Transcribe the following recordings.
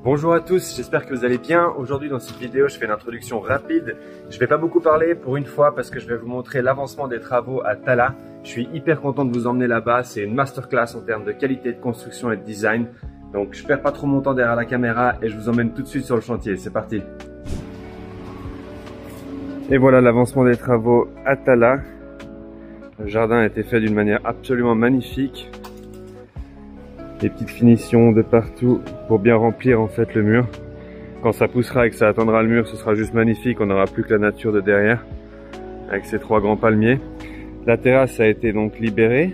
Bonjour à tous, j'espère que vous allez bien. Aujourd'hui dans cette vidéo, je fais une introduction rapide. Je vais pas beaucoup parler pour une fois parce que je vais vous montrer l'avancement des travaux à Talas. Je suis hyper content de vous emmener là-bas. C'est une masterclass en termes de qualité de construction et de design. Donc je perds pas trop mon temps derrière la caméra et je vous emmène tout de suite sur le chantier. C'est parti. Et voilà l'avancement des travaux à Talas. Le jardin a été fait d'une manière absolument magnifique. Des petites finitions de partout pour bien remplir en fait le mur. Quand ça poussera et que ça atteindra le mur, ce sera juste magnifique. On n'aura plus que la nature de derrière avec ces trois grands palmiers. La terrasse a été donc libérée.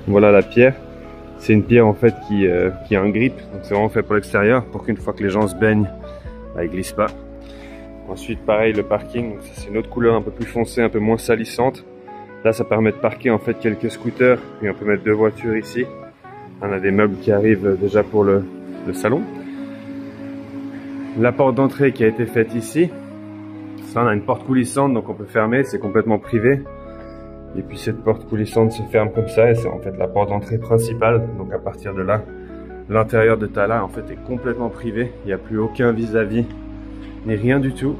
Voilà la pierre. C'est une pierre en fait qui a un grip. Donc c'est vraiment fait pour l'extérieur pour qu'une fois que les gens se baignent, bah, ils glissent pas. Ensuite pareil le parking. Donc ça c'est une autre couleur un peu plus foncée, un peu moins salissante. Là ça permet de parquer en fait quelques scooters et on peut mettre deux voitures ici. On a des meubles qui arrivent déjà pour le salon. La porte d'entrée qui a été faite ici. Ça, on a une porte coulissante, donc on peut fermer, c'est complètement privé. Et puis cette porte coulissante se ferme comme ça, et c'est en fait la porte d'entrée principale. Donc à partir de là, l'intérieur de Talas en fait est complètement privé. Il n'y a plus aucun vis-à-vis, ni rien du tout.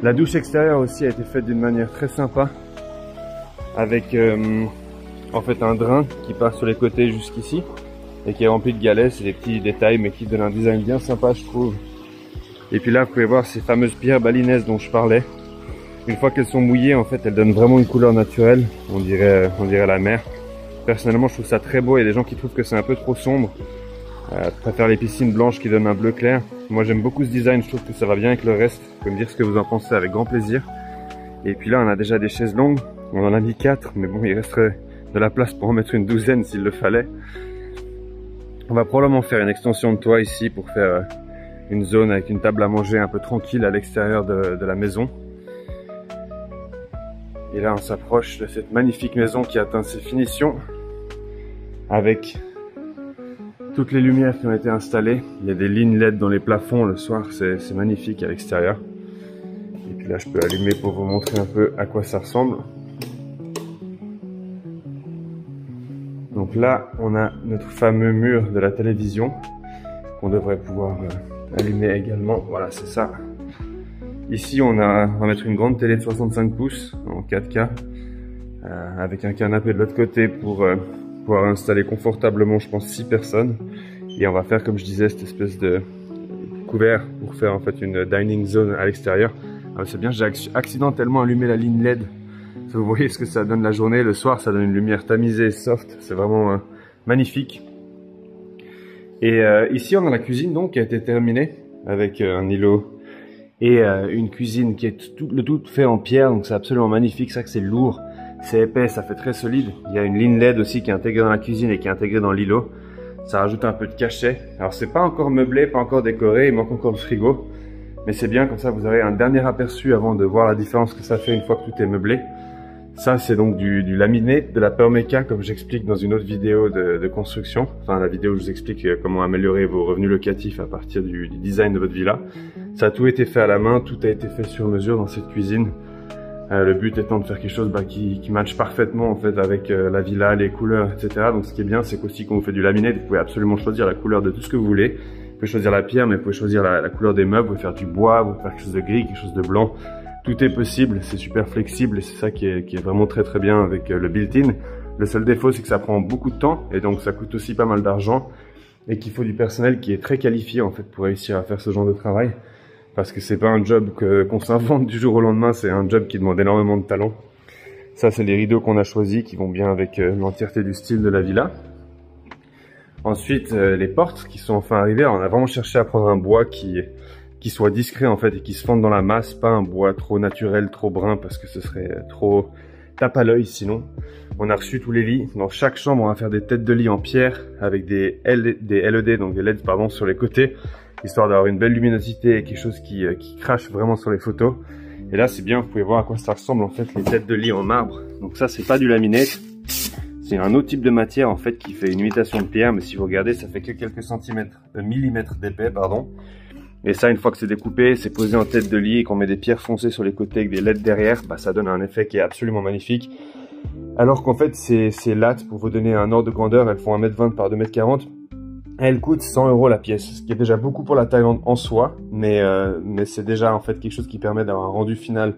La douche extérieure aussi a été faite d'une manière très sympa, avec en fait un drain qui part sur les côtés jusqu'ici et qui est rempli de galets. C'est des petits détails mais qui donnent un design bien sympa je trouve. Et puis là vous pouvez voir ces fameuses pierres balinaises dont je parlais. Une fois qu'elles sont mouillées en fait elles donnent vraiment une couleur naturelle, on dirait la mer. Personnellement je trouve ça très beau. Il y a des gens qui trouvent que c'est un peu trop sombre, préfèrent les piscines blanches qui donnent un bleu clair. Moi j'aime beaucoup ce design, je trouve que ça va bien avec le reste. Vous pouvez me dire ce que vous en pensez avec grand plaisir. Et puis là on a déjà des chaises longues, on en a mis 4 mais bon il resterait de la place pour en mettre une douzaine s'il le fallait. On va probablement faire une extension de toit ici pour faire une zone avec une table à manger un peu tranquille à l'extérieur de la maison. Et là on s'approche de cette magnifique maison qui atteint ses finitions avec toutes les lumières qui ont été installées. Il y a des lignes LED dans les plafonds le soir, c'est magnifique à l'extérieur. Et puis là je peux allumer pour vous montrer un peu à quoi ça ressemble. Donc là, on a notre fameux mur de la télévision qu'on devrait pouvoir allumer également. Voilà, c'est ça. Ici, on va mettre une grande télé de 65 pouces en 4K avec un canapé de l'autre côté pour pouvoir installer confortablement, je pense, 6 personnes. Et on va faire, comme je disais, cette espèce de couvert pour faire en fait une dining zone à l'extérieur. C'est bien, j'ai accidentellement allumé la ligne LED. Vous voyez ce que ça donne la journée, le soir ça donne une lumière tamisée, soft, c'est vraiment magnifique. Et ici on a la cuisine donc qui a été terminée avec un îlot et une cuisine qui est tout fait en pierre, donc c'est absolument magnifique. C'est vrai que c'est lourd, c'est épais, ça fait très solide. Il y a une ligne LED aussi qui est intégrée dans la cuisine et qui est intégrée dans l'îlot. Ça rajoute un peu de cachet. Alors c'est pas encore meublé, pas encore décoré, il manque encore le frigo. Mais c'est bien, comme ça vous aurez un dernier aperçu avant de voir la différence que ça fait une fois que tout est meublé. Ça c'est donc du laminé, de la Permeca comme j'explique dans une autre vidéo de construction. Enfin la vidéo où je vous explique comment améliorer vos revenus locatifs à partir du design de votre villa. Ça a tout été fait à la main, tout a été fait sur mesure dans cette cuisine. Le but étant de faire quelque chose qui matche parfaitement en fait avec la villa, les couleurs, etc. Donc ce qui est bien c'est qu'aussi quand vous faites du laminé, vous pouvez absolument choisir la couleur de tout ce que vous voulez. Vous pouvez choisir la pierre mais vous pouvez choisir la couleur des meubles, vous pouvez faire du bois, vous pouvez faire quelque chose de gris, quelque chose de blanc. Tout est possible, c'est super flexible et c'est ça qui est vraiment très bien avec le built-in. Le seul défaut c'est que ça prend beaucoup de temps et donc ça coûte aussi pas mal d'argent et qu'il faut du personnel qui est très qualifié en fait pour réussir à faire ce genre de travail. Parce que c'est pas un job qu'on s'invente du jour au lendemain, c'est un job qui demande énormément de talent. Ça c'est les rideaux qu'on a choisis qui vont bien avec l'entièreté du style de la villa. Ensuite les portes qui sont enfin arrivées. Alors, on a vraiment cherché à prendre un bois qui soit discret en fait et qui se fonde dans la masse, pas un bois trop naturel, trop brun parce que ce serait trop tape à l'œil sinon. On a reçu tous les lits. Dans chaque chambre on va faire des têtes de lit en pierre avec des LED, donc des LED pardon, sur les côtés, histoire d'avoir une belle luminosité et quelque chose qui crache vraiment sur les photos. Et là c'est bien, vous pouvez voir à quoi ça ressemble en fait les têtes de lit en marbre. Donc ça c'est pas du laminé, c'est un autre type de matière en fait qui fait une imitation de pierre, mais si vous regardez ça fait que quelques millimètres d'épais pardon. Et ça, une fois que c'est découpé, c'est posé en tête de lit et qu'on met des pierres foncées sur les côtés avec des LED derrière, bah, ça donne un effet qui est absolument magnifique. Alors qu'en fait, ces lattes, pour vous donner un ordre de grandeur, elles font 1m20 par 2m40. Elle coûte 100 € la pièce, ce qui est déjà beaucoup pour la Thaïlande en soi, mais c'est déjà en fait quelque chose qui permet d'avoir un rendu final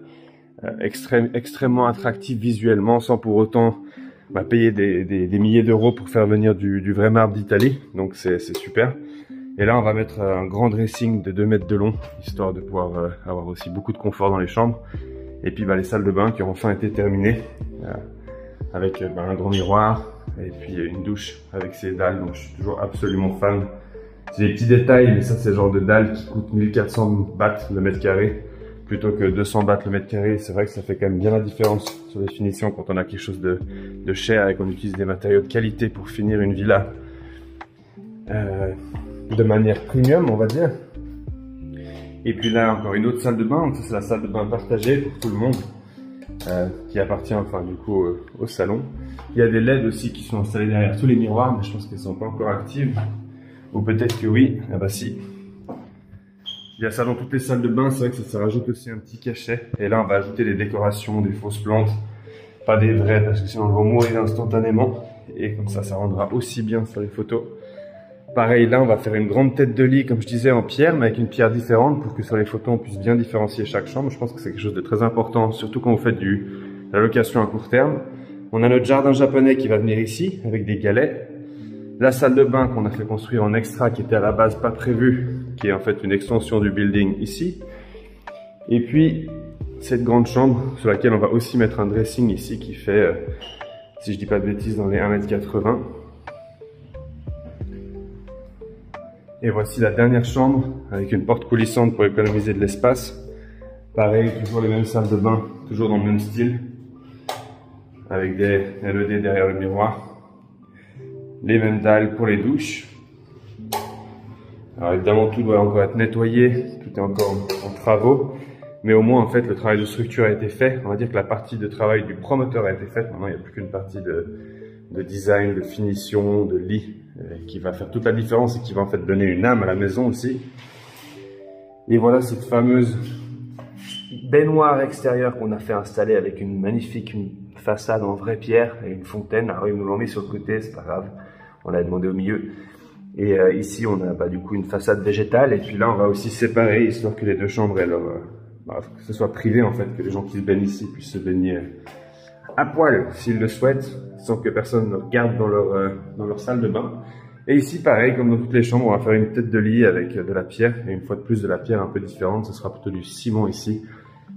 extrêmement attractif visuellement, sans pour autant payer des milliers d'euros pour faire venir du vrai marbre d'Italie. Donc c'est super. Et là on va mettre un grand dressing de 2 mètres de long, histoire de pouvoir avoir aussi beaucoup de confort dans les chambres. Et puis les salles de bain qui ont enfin été terminées, avec un grand miroir et puis une douche avec ses dalles. Donc je suis toujours absolument fan. C'est des petits détails, mais ça c'est le genre de dalles qui coûtent 1400 bahts le mètre carré plutôt que 200 bahts le mètre carré. C'est vrai que ça fait quand même bien la différence sur les finitions quand on a quelque chose de cher et qu'on utilise des matériaux de qualité pour finir une villa de manière premium, on va dire. Et puis là encore une autre salle de bain, c'est la salle de bain partagée pour tout le monde, qui appartient enfin du coup au salon. Il y a des LED aussi qui sont installés derrière tous les miroirs, mais je pense qu'elles ne sont pas encore actives. Ou peut-être que oui, ah bah si. Il y a ça dans toutes les salles de bain, c'est vrai que ça rajoute aussi un petit cachet. Et là on va ajouter des décorations, des fausses plantes, pas des vraies parce que sinon elles vont mourir instantanément. Et comme ça rendra aussi bien sur les photos. Pareil, là on va faire une grande tête de lit, comme je disais, en pierre, mais avec une pierre différente pour que sur les photos on puisse bien différencier chaque chambre. Je pense que c'est quelque chose de très important, surtout quand vous faites de la location à court terme. On a notre jardin japonais qui va venir ici, avec des galets. La salle de bain qu'on a fait construire en extra, qui était à la base pas prévue, qui est en fait une extension du building ici. Et puis, cette grande chambre, sur laquelle on va aussi mettre un dressing ici, qui fait, si je dis pas de bêtises, dans les 1,80 m. Et voici la dernière chambre, avec une porte coulissante pour économiser de l'espace. Pareil, toujours les mêmes salles de bain, toujours dans le même style, avec des LED derrière le miroir. Les mêmes dalles pour les douches. Alors évidemment, tout doit encore être nettoyé, tout est encore en travaux. Mais au moins, en fait, le travail de structure a été fait. On va dire que la partie de travail du promoteur a été faite. Maintenant, il n'y a plus qu'une partie de design, de finition, de lit, qui va faire toute la différence et qui va en fait donner une âme à la maison aussi. Et voilà cette fameuse baignoire extérieure qu'on a fait installer avec une magnifique façade en vraie pierre et une fontaine. Alors ils nous l'ont mis sur le côté, c'est pas grave, on l'a demandé au milieu. Et ici on a du coup une façade végétale, et puis là on va aussi séparer, histoire que les deux chambres, que ce soit privé en fait, que les gens qui se baignent ici puissent se baigner à poil s'ils le souhaitent, sans que personne ne regarde dans leur salle de bain. Et ici pareil, comme dans toutes les chambres, on va faire une tête de lit avec de la pierre, et une fois de plus de la pierre un peu différente, ce sera plutôt du ciment ici,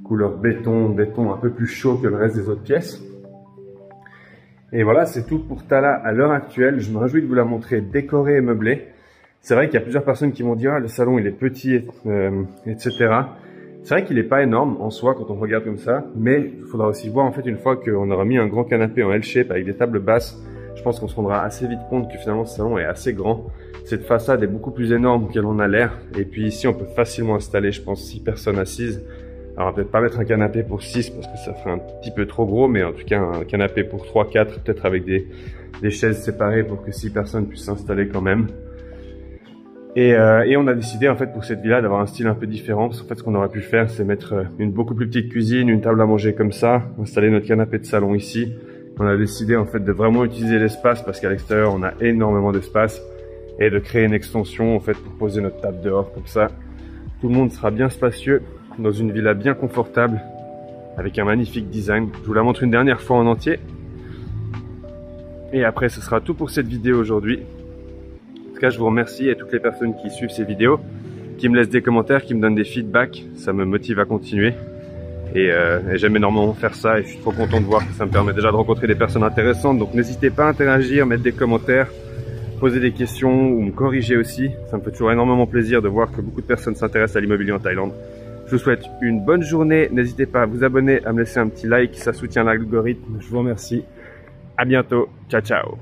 couleur béton un peu plus chaud que le reste des autres pièces. Et voilà, c'est tout pour Thala à l'heure actuelle. Je me réjouis de vous la montrer décorée et meublée. C'est vrai qu'il y a plusieurs personnes qui vont dire « Ah, le salon il est petit, etc. » C'est vrai qu'il n'est pas énorme en soi quand on regarde comme ça, mais il faudra aussi voir en fait une fois qu'on aura mis un grand canapé en L-shape avec des tables basses. Je pense qu'on se rendra assez vite compte que finalement ce salon est assez grand. Cette façade est beaucoup plus énorme qu'elle en a l'air. Et puis ici on peut facilement installer, je pense, 6 personnes assises. Alors on va peut-être pas mettre un canapé pour 6 parce que ça ferait un petit peu trop gros, mais en tout cas un canapé pour 3, 4, peut-être avec des chaises séparées pour que 6 personnes puissent s'installer quand même. Et on a décidé en fait pour cette villa d'avoir un style un peu différent. Parce qu'en fait ce qu'on aurait pu faire, c'est mettre une beaucoup plus petite cuisine, une table à manger comme ça, installer notre canapé de salon ici. On a décidé en fait de vraiment utiliser l'espace parce qu'à l'extérieur on a énormément d'espace, et de créer une extension en fait pour poser notre table dehors comme ça. Tout le monde sera bien spacieux dans une villa bien confortable avec un magnifique design. Je vous la montre une dernière fois en entier. Et après ce sera tout pour cette vidéo aujourd'hui. En tout cas, je vous remercie à toutes les personnes qui suivent ces vidéos, qui me laissent des commentaires, qui me donnent des feedbacks. Ça me motive à continuer. Et j'aime énormément faire ça, et je suis trop content de voir que ça me permet déjà de rencontrer des personnes intéressantes. Donc n'hésitez pas à interagir, mettre des commentaires, poser des questions ou me corriger aussi. Ça me fait toujours énormément plaisir de voir que beaucoup de personnes s'intéressent à l'immobilier en Thaïlande. Je vous souhaite une bonne journée. N'hésitez pas à vous abonner, à me laisser un petit like, ça soutient l'algorithme. Je vous remercie. À bientôt. Ciao, ciao.